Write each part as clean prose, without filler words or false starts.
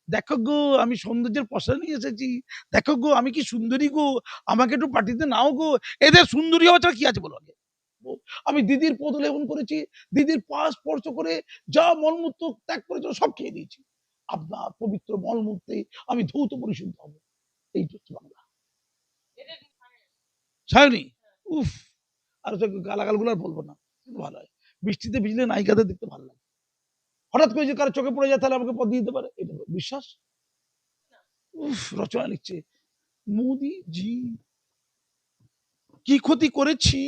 দেখো গো আমি সৌন্দর্যের পশা নিয়ে এসেছি, দেখো গো আমি কি সুন্দরী গো, আমাকে একটু পার্টিতে নাও গো। এদের সুন্দরী হওয়া ছাড়া কি আছে বলো আগে? আমি দিদির পদলেপন করেছি, দিদির পা স্পর্শ করে যা মলমূত্র ত্যাগ করেছিল সব খেয়ে দিয়েছি। আপনার পবিত্র মলমূত্রে আমি ধৌত পরিশুদ্ধ হবো। এই হচ্ছে বাংলা। সায়নী, উফ, আর গালাগাল গুলো আর বলবো না, ভালো হয়। বৃষ্টিতে ভিজলে নায়িকাদের দেখতে ভালো লাগে। হঠাৎ করে যে কারো চোখে পড়ে যায় তাহলে আমাকে পদ দিয়ে দিতে পারে, এটা বিশ্বাস। উফ, রচনা লিখছে, মোদি জি কি ক্ষতি করেছি,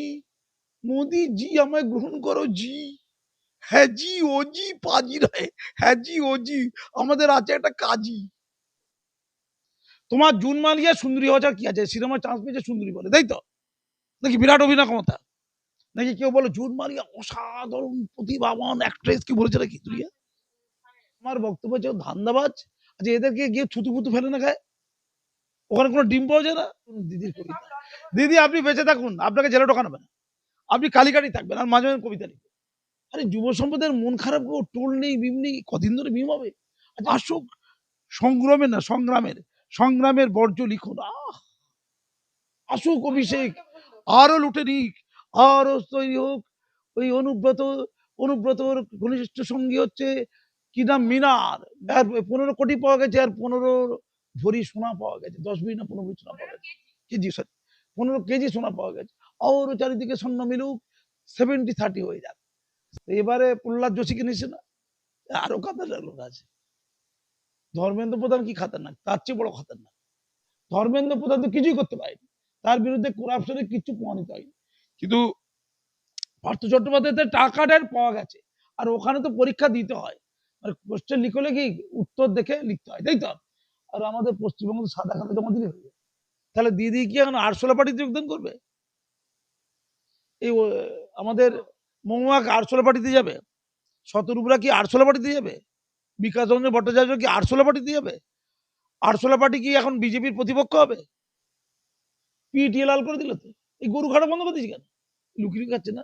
মোদি জি আমায় গ্রহণ করো জি। হ্যাঁ জি ও জি পাজি নয়, হ্যাঁ জি ও জি, আমাদের আছে একটা কাজী। তোমার জুন মালিয়া সুন্দরী হওয়া কি আছে, সিনেমার চান্স পেয়েছে সুন্দরী বলে, তাই তো? নাকি বিরাট অভিনয় ক্ষমতা, নাকি কেউ বলে জুন মালিয়া অসাধারণ প্রতিভাবান অ্যাক্ট্রেস, কি বলেছে নাকি দুনিয়া? আমার বক্তব্য হচ্ছে ধান্দাবাজ। আচ্ছা এদেরকে গিয়ে থুতু ফুতু ফেলে না খায়, ওখানে কোনো ডিম পাওয়া যায় না। দিদির কবিতা, দিদি আপনি বেঁচে থাকুন, আপনাকে জেলে ঢোকানো হবে না, আপনি কালিকাটি থাকবেন আর মাঝে মাঝে কবিতা লিখবেন। আরে যুব সম্প্রদায়ের মন খারাপ গো, টোল নেই বিম নেই, কদিন ধরে বিম হবে? আচ্ছা আসুক, সংগ্রামের না সংগ্রামের, সংগ্রামের বর্জ্য লিখুন। আসুক অভিষেক, আরো লুটে নিক, আরো তৈরি হোক। ওই অনুব্রত, অনুব্রতর ঘনিষ্ঠ সঙ্গী হচ্ছে কি নাম, মিনার, আর 15 কোটি পাওয়া গেছে, আর 15 ভরি সোনা পাওয়া গেছে, 10 ভরি না 15 ভরি সোনা পাওয়া গেছে, কেজি সরি 15 কেজি সোনা পাওয়া গেছে। আর চারিদিকে স্বর্ণ মিলুক, 70-30 হয়ে যাক। এবারে প্রহ্লাদ যোশীকে নিচ্ছে না, আরো খাতারনাক লোক আছে। ধর্মেন্দ্র প্রধান কি খাতারনাক, তার চেয়ে বড় খাতারনাক। ধর্মেন্দ্র প্রধান তো কিছুই করতে পারেনি, তার বিরুদ্ধে করাপশনের কিছু প্রমাণিত হয়নি, কিন্তু পার্থ চট্টোপাধ্যায়ের টাকাটা পাওয়া গেছে। আর ওখানে তো পরীক্ষা দিতে হয়, আর কোশ্চেন লিখলে কি উত্তর দেখে লিখতে হয়, তাই তো? আর আমাদের পশ্চিমবঙ্গ সাদা খাতা জমা দিলে হয়ে যায়। তাহলে দিদি কি এখন আরশোলা পার্টিতে যোগদান করবে? এই আমাদের মহুয়া আরশোলা পার্টিতে যাবে, শতরূপরা কি আরশোলা পার্টিতে যাবে, বিকাশ রঞ্জন ভট্টাচার্য কি আরশোলা পার্টিতে যাবে? আরশোলা পার্টি কি এখন বিজেপির প্রতিপক্ষ হবে? পিটিএ লাল করে দিল তো, এই গরু খাটা বন্ধ করে দিয়েছি কেন, লুকিয়ে খাচ্ছে না?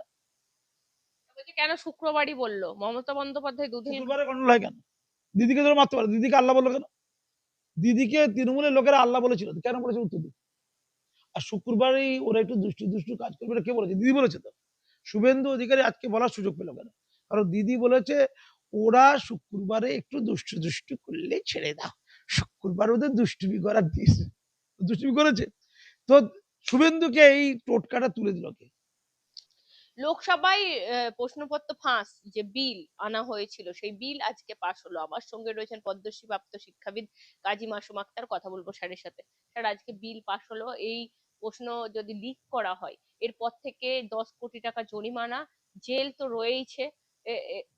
কেন শুক্রবারই বললো মমতা বন্দ্যোপাধ্যায় দুদিন? শুক্রবারে গন্ডল হয় কেন? দিদিকে ধরে মারতে পারে, দিদিকে আল্লাহ বললো কেন? দিদিকে তৃণমূলের লোকেরা আল্লাহ বলেছিল, কেন বলেছে উত্তর দিন। আর শুক্রবারই ওরা একটু দুষ্টু দুষ্টু কাজ করবে, কে বলেছে? দিদি বলেছে তো। শুভেন্দু অধিকারী আজকে বলার সুযোগ পেল কেন? কারণ দিদি বলেছে ওরা শুক্রবারে একটু দুষ্টু দুষ্টু করলে ছেড়ে দাও, শুক্রবার ওদের দুষ্টুমি করার দিস, দুষ্টুমি করেছে তো। শুভেন্দুকে এই টোটকাটা তুলে দিল কে? লোকসভায় প্রশ্নপত্র ফাঁস যে বিল আনা হয়েছিল, সেই বিল আজকে পাশ হলো। আমার সঙ্গে রয়েছেন পদ্মশ্রী প্রাপ্ত শিক্ষাবিদ কাজী মাসুম আক্তার, কথা বলবো স্যারের সাথে। স্যার, আজকে বিল পাশ হলো, এই প্রশ্ন যদি লিক করা হয় এরপর থেকে 10 কোটি টাকা জরিমানা, জেল তো রয়েইছে।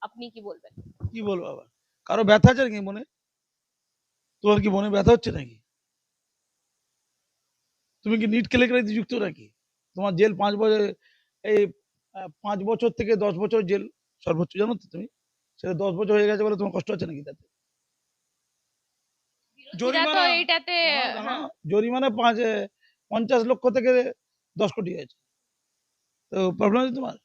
আপনি কি বলবেন? কি বলবো আবার, কারো ব্যথা আছে নাকি মনে? তোমার কি মনে ব্যথা হচ্ছে নাকি? তুমি কি নিট কেলেঙ্কারিতে যুক্ত নাকি? তোমার জেল 5 বছর, এই 5 বছর থেকে 10 বছর জেল সর্বোচ্চ, জানো তো তুমি? সেটা 10 বছর হয়ে গেছে বলে তোমার কষ্ট হচ্ছে নাকি তাতে? তো জরিমানা, এইটাতে হ্যাঁ, জরিমানা 50 লক্ষ থেকে 10 কোটি হয়েছে, তো প্রবলেম আছে তোমার?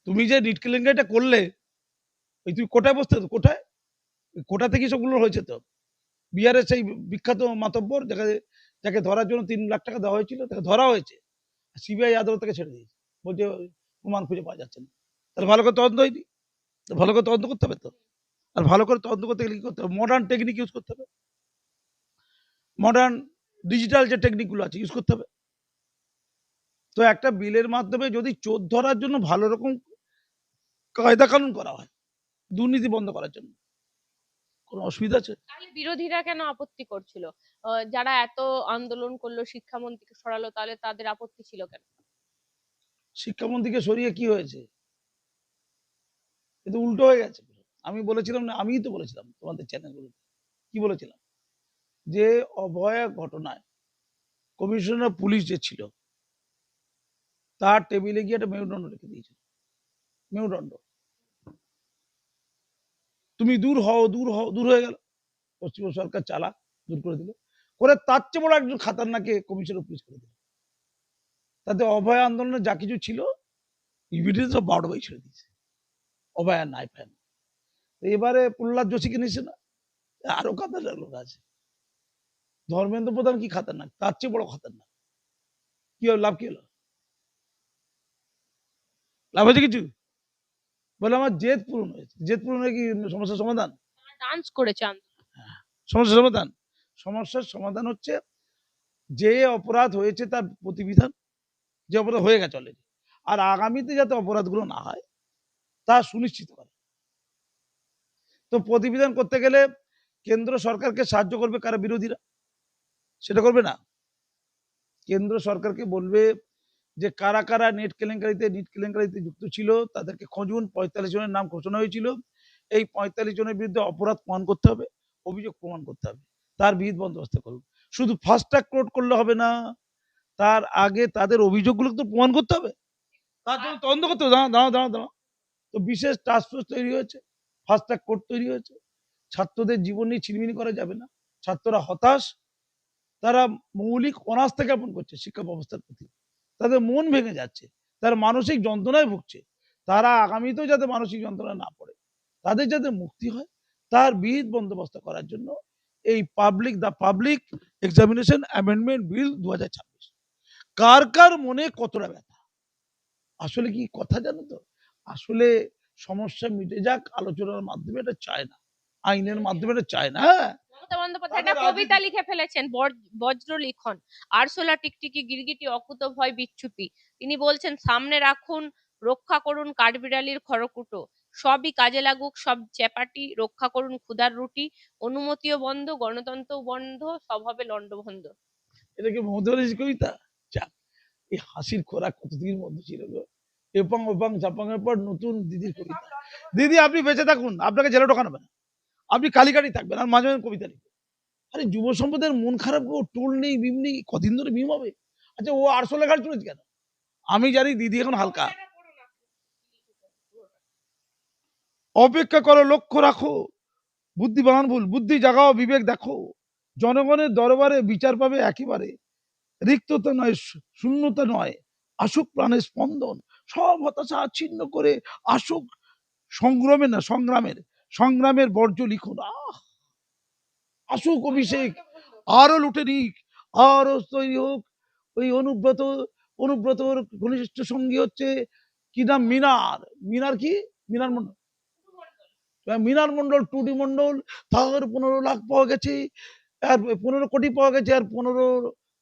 তুমি যে নিট কেলেঙ্কারিটা করলে, ওই তুমি কোটায় বসতে তো, কোটায়, কোটা থেকে সবগুলো হয়েছে তো। বিহারের সেই বিখ্যাত মাতব্বর যাকে, যাকে ধরার জন্য 3 লাখ টাকা দেওয়া হয়েছিল, তাকে ধরা হয়েছে, সিবিআই আদালত থেকে ছেড়ে দিয়েছে, বলছে প্রমাণ খুঁজে পাওয়া যাচ্ছে না। তাহলে ভালো করে তদন্ত হয়নি, ভালো করে তদন্ত করতে হবে তো। আর ভালো করে তদন্ত করতে গেলে কি করতে হবে? মডার্ন টেকনিক ইউজ করতে হবে, মডার্ন ডিজিটাল যে টেকনিকগুলো আছে ইউজ করতে হবে। তো একটা বিলের মাধ্যমে যদি চোর ধরার জন্য ভালো রকম কায়দা কানুন করা হয়, দুর্নীতি বন্ধ করার জন্য, কোনো অসুবিধা আছে? তাহলে বিরোধীরা কেন আপত্তি করছিল? যারা এত আন্দোলন করলো, শিক্ষামন্ত্রীকে সরালো, তাহলে তাদের আপত্তি ছিল কেন? শিক্ষামন্ত্রীকে সরিয়ে কি হয়েছে? কিন্তু উল্টো হয়ে গেছে। আমি বলেছিলাম না, আমিই তো বলেছিলাম তোমাদের চ্যানেলগুলোতে, কি বলেছিলাম? যে অভয়া ঘটনায় কমিশনার পুলিশ যে ছিল, তার টেবিলে গিয়ে একটা মেরুদণ্ড রেখে দিয়েছিল, মেরুদণ্ড। তুমি দূর হও, দূর হও, দূর হয়ে গেল। পশ্চিমবঙ্গ সরকার চালাক, দূর করে দিল, করে তার চেয়ে বড় একজন খাতারনাকে কমিশনার পুলিশ করে দিল। তাতে অভয় আন্দোলনে যা কিছু ছিল এভিডেন্স সব 12 ছেড়ে দিয়েছে, অভয়া নাই ফ্যান। এবারে প্রহ্লাদ যোশীকে নিচ্ছে না, আরো খাতারনাক লোক আছে। ধর্মেন্দ্র প্রধান কি খাতারনাক, তার চেয়ে বড় খাতারনাক। কি হলো, লাভ কি হলো? লাভ হয়েছে কিছু? বলে আমার জেদ পূরণ হয়েছে। জেদ পূরণ হয়ে কি সমস্যার সমাধান? ডান্স করেছে সমস্যার সমাধান? সমস্যার সমাধান হচ্ছে যে অপরাধ হয়েছে তার প্রতিবিধান, যে অপরাধ হয়ে গেছে অলরেডি, আর আগামীতে যাতে অপরাধগুলো না হয় তা সুনিশ্চিত করে। তো প্রতিবিধান করতে গেলে কেন্দ্র সরকারকে সাহায্য করবে কারা? বিরোধীরা। সেটা করবে না। কেন্দ্র সরকারকে বলবে যে কারা কারা নেট কেলেঙ্কারিতে যুক্ত ছিল তাদেরকে খুঁজুন। ৪৫ জনের নাম ঘোষণা হয়েছিল। এই ৪৫ জনের বিরুদ্ধে অপরাধ প্রমাণ করতে হবে, অভিযোগ প্রমাণ করতে হবে, তার বিহিত বন্দোবস্ত করুন। শুধু ফাস্ট ট্র্যাক কোর্ট করলে হবে না, তার আগে তাদের অভিযোগগুলো তো প্রমাণ করতে হবে, তার জন্য তদন্ত করতে হবে। দাঁড়াও। তো বিশেষ টাস্ক ফোর্স তৈরি হয়েছে, ফাস্ট ট্র্যাক কোর্ট তৈরি হয়েছে। ছাত্রদের জীবন নিয়ে ছিনিমিনি করা যাবে না। ছাত্ররা হতাশ, তারা মৌলিক অনাস্থা জ্ঞাপন করছে শিক্ষা ব্যবস্থার প্রতি, তাদের মন ভেঙে যাচ্ছে, তারা মানসিক যন্ত্রণায় ভুগছে। তারা আগামীতেও যাতে মানসিক যন্ত্রণা না পড়ে, তাদের যাতে মুক্তি হয়, তার বিহিত বন্দোবস্ত করার জন্য এই পাবলিক এক্সামিনেশন অ্যামেন্ডমেন্ট বিল 2026। কার কার মনে কতটা ব্যথা, আসলে কি কথা জানো তো? আসলে সমস্যা মিটে যাক আলোচনার মাধ্যমে, এটা চায় না, আইনের মাধ্যমে এটা চায় না। মমতা বন্দ্যোপাধ্যায় একটা কবিতা লিখে ফেলেছেন, বজ্র লিখন। আরশোলা টিকটিকি গিরগিটি অকুত ভয় বিচ্যুতি। তিনি বলছেন সামনে রাখুন, রক্ষা করুন কাঠবিড়ালির খড়কুটো, সবই কাজে লাগুক সব চেপাটি, রক্ষা করুন ক্ষুধার রুটি, অনুমতিও বন্ধ গণতন্ত্রও বন্ধ, সব হবে লন্ডভন্ড। এটা কি মমতা ব্যানার্জির কবিতা? যাক, এই হাসির খোরাক কতদিনের মধ্যে ছিল গো। এপাং ওপাং জাপাং এর পর নতুন দিদির কবিতা। দিদি আপনি বেঁচে থাকুন, আপনাকে জেলে ঢোকানো হবে না, আপনি কালিকাটি থাকবেন আর মাঝে মাঝে কবিতা লিখবেন। আরে যুব সম্প্রদায়ের মন খারাপ গো, টোল নেই বিম নেই, কদিন ধরে বিম হবে? আচ্ছা ও 800 লেখার চলেছে কেন? আমি জানি দিদি এখন হালকা। অপেক্ষা করো, লক্ষ্য রাখো, বুদ্ধি বানান ভুল, বুদ্ধি জাগাও, বিবেক দেখো, জনগণের দরবারে বিচার পাবে একেবারে, রিক্ততা নয়, শূন্যতা নয়, আসুক প্রাণের স্পন্দন, সব হতাশা ছিন্ন করে আসুক সংগ্রামের, না সংগ্রামের বর্জ্য লিখুন। আসুক অভিষেক, আরো লুটে নিক, আরো তৈরি হোক। ওই অনুব্রতর ঘনিষ্ঠ সঙ্গী হচ্ছে কি নাম, মিনার কি, মিনার মন্ডল 2D মন্ডল, তার 15 লাখ পাওয়া গেছে, আর 15 কোটি পাওয়া গেছে, আর 15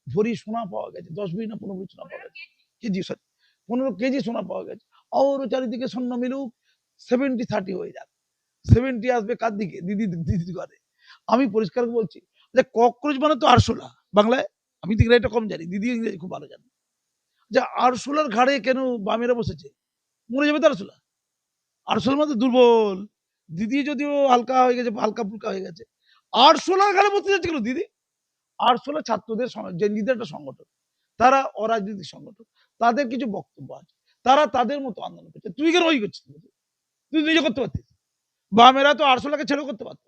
ভরি সোনা পাওয়া গেছে, 10 ভরি না 15 ভরি সোনা পাওয়া গেছে, কেজি সরি 15 কেজি সোনা পাওয়া গেছে। আর চারিদিকে স্বর্ণ মিলুক, 70-30 হয়ে যাক। 70 আসবে কার দিকে? দিদির ঘরে। আমি পরিষ্কার বলছি যে ককরোচ মানে তো আরশোলা বাংলায়। আমি তো ইংরেজিটা কম জানি, দিদি ইংরেজি খুব ভালো জানে। যে আরশোলার ঘাড়ে কেন বামেরা বসেছে? মরে যাবে তো আরশোলা। আরশোলার মধ্যে দুর্বল, দিদি যদিও হালকা হয়ে গেছে, হালকা ফুলকা হয়ে গেছে। আরশোলার ঘাড়ে বসতে যাচ্ছে কেন দিদি? আরশোলা ছাত্রদের যে নিজের একটা সংগঠন, তারা অরাজনৈতিক সংগঠন, তাদের কিছু বক্তব্য আছে, তারা তাদের মতো আন্দোলন করছে। তুই কেন ওই করছিস? তুই নিজে করতে পারতিস। বামেরা তো আরশোলাকে ছেড়ে করতে পারত।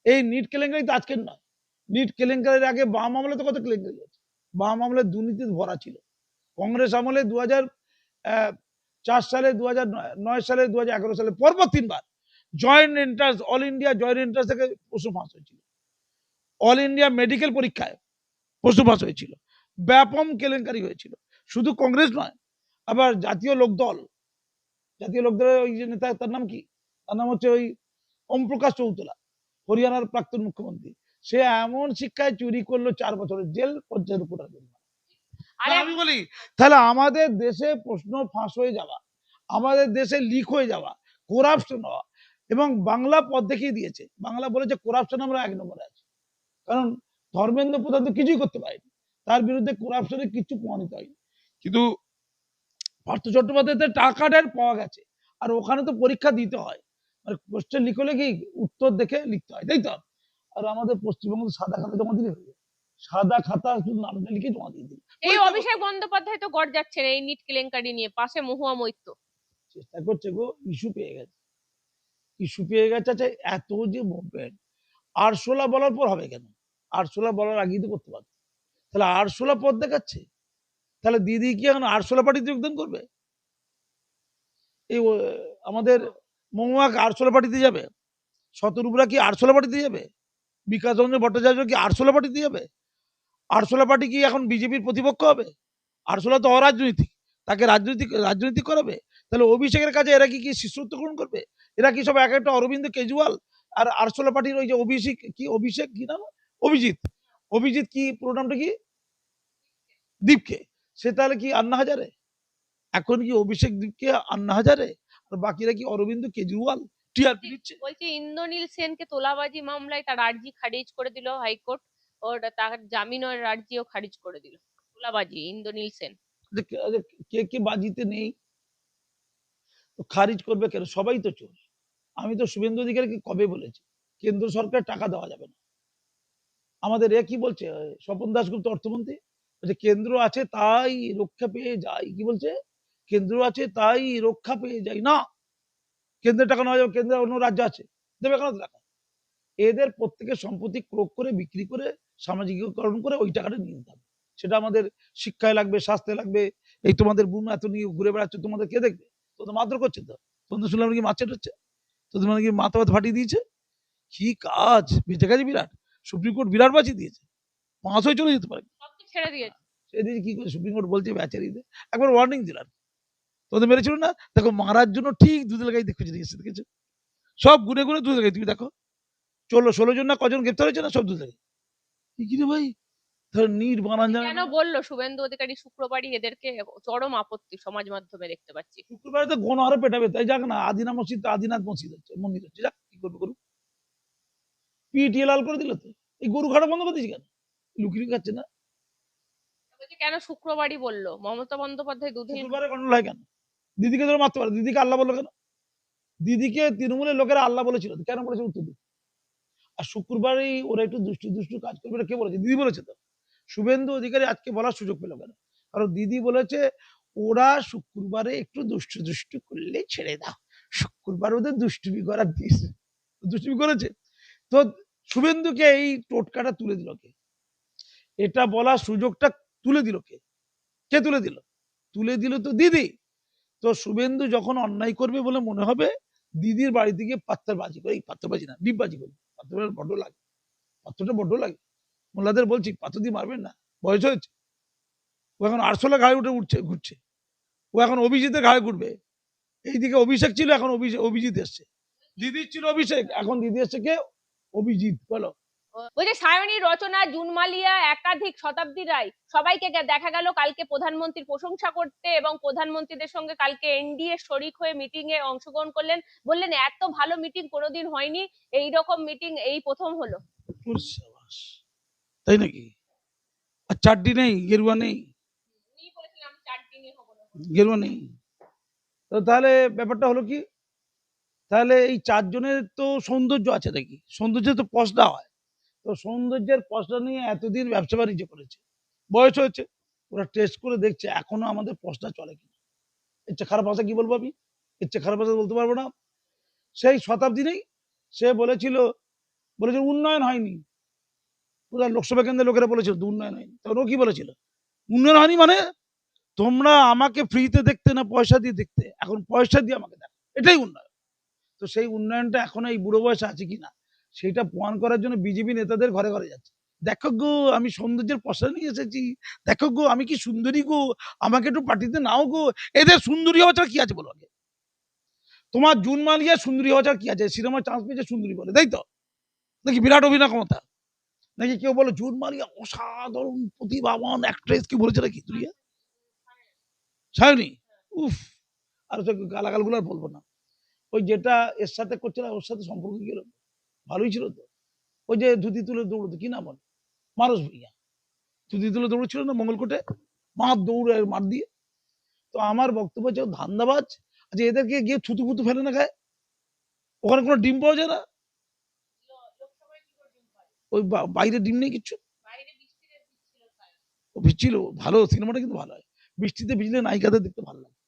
এই নিট কেলেঙ্কারি তো আজকের নয়, নিট কেলেঙ্কারির আগে বাম আমলে তো কত কেলেঙ্কারি আছে। বাম আমলে দুর্নীতিতে ভরা ছিল। কংগ্রেস আমলে 2004 সালে, 2009 সালে, 2011 সালে পরপর 3বার joint entrance, all India joint entrance থেকে প্রশ্ন ফাঁস হয়েছিল। অল ইন্ডিয়া মেডিকেল পরীক্ষায় প্রশ্ন ফাঁস হয়েছিল। ব্যাপক কেলেঙ্কারি হয়েছিল। শুধু কংগ্রেস নয়, আবার জাতীয় লোকদলের ওই যে নেতা, তার নাম কি? তার নাম হচ্ছে ওই ওম প্রকাশ চৌতলা, হরিয়ানার প্রাক্তন মুখ্যমন্ত্রী। সে এমন শিক্ষায় চুরি করলো 4 বছরের জেল, পর্যায়ের উপর। আমি বলি তাহলে আমাদের দেশে প্রশ্ন ফাঁস হয়ে যাওয়া, আমাদের দেশে লিক হয়ে যাওয়া, করাপশন হওয়া, এবং বাংলা পথ দেখিয়ে দিয়েছে। বাংলা বলেছে করাপশন আমরা 1 নম্বরে আছি। কারণ ধর্মেন্দ্র প্রধান তো কিছুই করতে পারেনি, তার বিরুদ্ধে করাপশনের কিছু প্রমাণিত হয়নি। কিন্তু পার্থ চট্টোপাধ্যায়ের টাকাটার পাওয়া গেছে, আর ওখানে তো পরীক্ষা দিতে হয়, মানে কোশ্চেন লিখলে কি উত্তর দেখে লিখতে হয়, তাই তো? আর আমাদের পশ্চিমবঙ্গে সাদা খাতা জমা দিলে হয়ে যায়, সাদা খাতা শুধু নামটা লিখে জমা দিয়ে দিল। এই অভিষেক বন্দ্যোপাধ্যায় তো গড় যাচ্ছেন এই নিট কেলেঙ্কারি নিয়ে, পাশে মহুয়া মৈত্র চেষ্টা করছে গো, ইস্যু পেয়ে গেছে। আচ্ছা এত যে মুভমেন্ট, আরশোলা বলার পর হবে কেন? আরশোলা বলার আগেই তো করতে পারত। তাহলে আরশোলা পথ দেখাচ্ছে, তাহলে দিদি কি এখন আরশোলা পার্টিতে যোগদান করবে? এই আমাদের মহুয়া আরশোলা পার্টিতে যাবে? শতরূপরা কি আরশোলা পার্টিতে যাবে? বিকাশ রঞ্জন ভট্টাচার্য কি আরশোলা পার্টিতে যাবে? আরশোলা পার্টি কি এখন বিজেপির প্রতিপক্ষ হবে? আরশোলা তো অরাজনৈতিক, তাকে রাজনৈতিক করাবে? তাহলে অভিষেকের কাছে এরা কি শিষ্যত্ব গ্রহণ করবে? এরা কি সব এক একটা অরবিন্দ কেজরিওয়াল? আর আরশোলা পার্টির ওই যে অভিষেক কি নাম, অভিজিৎ, অভিজিৎ কি পুরো নামটা কি, দীপকে, সে তাহলে কি আন্না হাজারে? এখন কি অভিষেক দীপকে আন্না হাজারে, আর বাকিরা কি অরবিন্দ কেজরিওয়াল টিআরপি দিচ্ছে? বলছি ইন্দ্রনীল সেনকে তোলাবাজি মামলায় তার আর্জি খারিজ করে দিল হাইকোর্ট, ওর তার জামিনের আর্জিও খারিজ করে দিল। তোলাবাজি ইন্দ্রনীল সেন। কে কে বাজিতে নেই, খারিজ করবে কেন? সবাই তো চোর। আমি তো শুভেন্দু অধিকারীকে কবে বলেছি কেন্দ্র সরকার টাকা দেওয়া যাবে না। আমাদের এ কি বলছে, স্বপন দাশগুপ্ত অর্থমন্ত্রী বলছে কেন্দ্র আছে তাই রক্ষা পেয়ে যাই, কি বলছে, কেন্দ্র আছে তাই রক্ষা পেয়ে যাই না, কেন্দ্রের টাকা নেওয়া যাবে, কেন্দ্রের অন্য রাজ্য আছে, দেবে কেন টাকা? এদের প্রত্যেকের সম্পত্তি ক্রোক করে বিক্রি করে সামাজিকীকরণ করে ওই টাকাটা নিয়ে নিতে হবে। সেটা আমাদের শিক্ষায় লাগবে, স্বাস্থ্যে লাগবে। এই তোমাদের বুম এত নিয়ে ঘুরে বেড়াচ্ছে, তোমাদের কে দেখবে? তো মারধর করছে, তো তোমাদের শুনলাম নাকি মাছ হচ্ছে, তোদের মানে কি মাথা ভাত ফাটিয়ে দিয়েছে, কি কাজ বেঁচে গেছে বিরাট, সুপ্রিম কোর্ট বিরাট বাঁচিয়ে দিয়েছে, মাস হয়ে চলে যেতে পারে। ছেড়ে দিয়েছে সেদিকে কি করে সুপ্রিম কোর্ট বলছে বেচারি একবার ওয়ার্নিং দিলাম, তোদের মেরেছিল না, দেখো মারার জন্য ঠিক দুধের গাই দেখে নিয়ে এসে দেখেছো, সব গুনে গুনে দুধের গাই, তুমি দেখো 16 জন না কজন গ্রেপ্তার হয়েছে না, সব দুধের গাই। কি রে ভাই, নির্বাণান জানে কেন না। বললো শুভেন্দু অধিকারী শুক্রবারই এদেরকে চরম আপত্তি সমাজ মাধ্যমে দেখতে পাচ্ছি। শুক্রবারে তো গণহারে পেটাবে, তাই যাক না, আদিনা মসজিদ তো আদিনাথ মসজিদ হচ্ছে, মন্দির হচ্ছে, যাক কি করবে করুক, পিটিএ লাল করে দিল তো, এই গরু খাটা বন্ধ করে দিয়েছি কেন, লুকিয়ে খাচ্ছে না? কেন শুক্রবারই বললো মমতা বন্দ্যোপাধ্যায় দুদিন? শুক্রবারে গন্ডল হয় কেন? দিদিকে ধরে মারতে পারে, দিদিকে আল্লাহ বললো কেন? দিদিকে তৃণমূলের লোকেরা আল্লাহ বলেছিল, কেন বলেছে উত্তর দিন। আর শুক্রবারই ওরা একটু দুষ্টু দুষ্টু কাজ করবে, কে বলেছে? দিদি বলেছে তো। শুভেন্দু অধিকারী আজকে বলার সুযোগ পেল কেন? কারণ দিদি বলেছে ওরা শুক্রবারে একটু দুষ্টু দুষ্টু করলে ছেড়ে দাও, শুক্রবার ওদের দুষ্টুমি করার দিয়েছে, দুষ্টুমি করেছে। তো শুভেন্দুকে এই টোটকাটা তুলে দিল কে? এটা বলার সুযোগটা তুলে দিল কে? কে তুলে দিল? তুলে দিল তো দিদি। তো শুভেন্দু যখন অন্যায় করবে বলে মনে হবে, দিদির বাড়িতে গিয়ে পাত্তার বাজি করে, এই পাত্তার বাজি না, ডিপবাজি করে, পাত্র বড্ড লাগে, পাত্রটা বড্ড লাগে। মোল্লাদের বলছি পাথর দিয়ে মারবেন না, বয়স হয়েছে। ও এখন আরশোলা ঘাড়ে ঘুরছে, ও এখন অভিজিতের ঘাড়ে ঘুরবে। এইদিকে অভিষেক ছিল, এখন অভিজিৎ এসছে। দিদির ছিল অভিষেক, এখন দিদি এসছে কে? অভিজিৎ। বলো। ওই যে সায়নী রচনা জুনমালিয়া একাধিক শতাব্দী রায় সবাইকে দেখা গেল কালকে প্রধানমন্ত্রীর প্রশংসা করতে, এবং প্রধানমন্ত্রীদের সঙ্গে কালকে এনডিএ শরিক হয়ে মিটিং এ অংশগ্রহণ করলেন, বললেন এত ভালো মিটিং কোনোদিন হয়নি, এই রকম মিটিং এই প্রথম হলো। তাই নাকি? আর চারটি নেই, গেরুয়া নেই, গেরুয়া নেই, তো তাহলে ব্যাপারটা হলো কি? তাহলে এই চারজনের তো সৌন্দর্য আছে নাকি? সৌন্দর্য তো পশলা হয়, তো সৌন্দর্যের পশলা নিয়ে এতদিন ব্যবসা বাণিজ্য করেছে, বয়স হয়েছে, ওরা টেস্ট করে দেখছে এখনো আমাদের পশলা চলে কিনা। এর চেয়ে খারাপ ভাষা কি বলবো আমি? এর চেয়ে খারাপ ভাষা বলতে পারবো না। সেই শতাব্দী নেই, সে বলেছিল উন্নয়ন হয়নি, পুরো লোকসভা কেন্দ্রের লোকেরা বলেছিল উন্নয়ন হয়নি, তখন ও কি বলেছিল? উন্নয়ন হয়নি মানে তোমরা আমাকে ফ্রিতে দেখতে না পয়সা দিয়ে দেখতে, এখন পয়সা দিয়ে আমাকে দেখো, এটাই উন্নয়ন। তো সেই উন্নয়নটা এখন এই বুড়ো বয়সে আছে কিনা সেটা প্রমাণ করার জন্য বিজেপি নেতাদের ঘরে ঘরে যাচ্ছে, দেখো গো আমি সৌন্দর্যের পয়সা নিয়ে এসেছি, দেখো গো আমি কি সুন্দরী গো, আমাকে একটু পার্টিতে নাও গো। এদের সুন্দরী হওয়া ছাড়া কি আছে বলো আগে? তোমার জুন মালিয়া সুন্দরী হওয়া ছাড়া কি আছে? সিনেমার চান্স পেয়েছে সুন্দরী বলে, তাই তো? নাকি বিরাট অভিনয় ক্ষমতা? নাকি কেউ বলো জুন মালিয়া অসাধারণ প্রতিভাবান অ্যাক্ট্রেস, কি বলেছে নাকি তুলিয়া সায়নী? উফ, আর গালাগাল গুলো আর বলবো না। ওই যেটা এর সাথে করছিল ওর সাথে সম্পর্ক গেল, ভালোই ছিল তো। ওই যে ধুতি তুলে দৌড়তো, কি নাম বলে, মানস ভুইয়া, ধুতি তুলে দৌড়ছিল না মঙ্গলকোটে, মার দৌড়ে মার দিয়ে। তো আমার বক্তব্য হচ্ছে ধান্দাবাজ। আচ্ছা এদেরকে গিয়ে থুতু ফুতু ফেলে না খায়, ওখানে কোনো ডিম পাওয়া যায় না, ওই বাইরে ডিম নেই কিচ্ছু। ভিজছিল ভালো, সিনেমাটা কিন্তু ভালো হয়, বৃষ্টিতে ভিজলে নায়িকাদের দেখতে ভালো লাগে।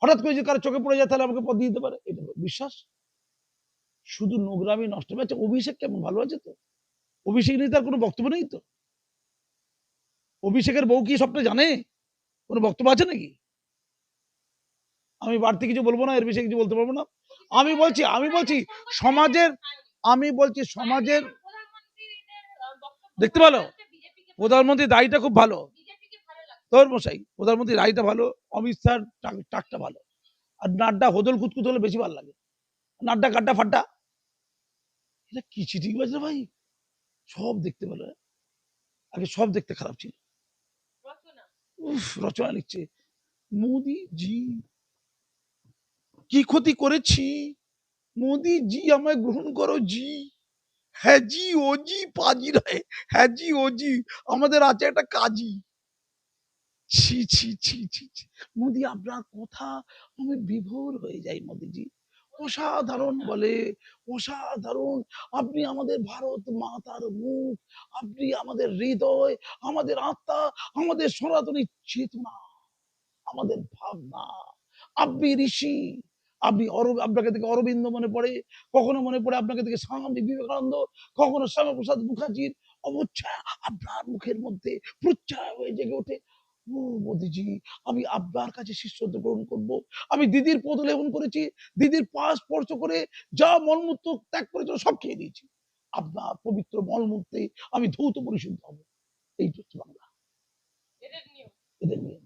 হঠাৎ করে যে কারো চোখে পড়ে যায় তাহলে আমাকে পদ দিয়ে দিতে পারে, এটা বিশ্বাস। শুধু নোংরামি নষ্ট হচ্ছে। অভিষেক কেমন ভালো আছে তো, অভিষেক নিয়ে তার কোনো বক্তব্য নেই তো। অভিষেকের বউ কি সবটা জানে? কোনো বক্তব্য আছে নাকি? আমি বাড়তি কিছু বলবো না, এর বেশি কিছু বলতে পারবো না। আমি বলছি সমাজের, আমি বলছি সমাজের, দেখতে ভালো প্রধানমন্ত্রীর দায়টা খুব ভালো, তোর মশাই প্রধানমন্ত্রীর রায়টা ভালো, অমিত শাহ টাকটা ভালো, আর নাড্ডা হোদল কুতকুত হলে বেশি ভালো লাগে, নাড্ডা গাড্ডা ফাড্ডা, এটা কি চিঠি বাজে ভাই, সব দেখতে ভালো, আগে সব দেখতে খারাপ ছিল। উফ, রচনা লিখছে, মোদি জি কি ক্ষতি করেছি, মোদি জি আমায় গ্রহণ করো জি, হ্যাঁ জি ও জি পাজি রায়, হ্যাঁ জি ও জি, আমাদের আছে একটা কাজী, ছি ছি ছি ছি ছি। মোদি আপনার কথা আমি বিভোর হয়ে যাই মোদিজি, অসাধারণ বলে, অসাধারণ, আপনি আমাদের ভারত মাতার মুখ, আপনি আমাদের হৃদয়, আমাদের আত্মা, আমাদের সনাতনী চেতনা, আমাদের ভাবনা, আপনি ঋষি, আপনি আপনাকে থেকে অরবিন্দ মনে পড়ে, কখনো মনে পড়ে আপনাকে থেকে স্বামী বিবেকানন্দ, কখনো শ্যামাপ্রসাদ মুখার্জির অবচ্ছায়া আপনার মুখের মধ্যে প্রচ্ছায়া হয়ে জেগে ওঠে। ও মোদিজি, আমি আপনার কাছে শিষ্যত্ব গ্রহণ করব, আমি দিদির পদলেহন করেছি, দিদির পা স্পর্শ করে যা মলমূত্র ত্যাগ করেছিল সব খেয়ে দিয়েছি, আপনার পবিত্র মলমূত্রে আমি ধৌত পরিশুদ্ধ হব, এই হচ্ছে বাংলা, এদের নিয়ম।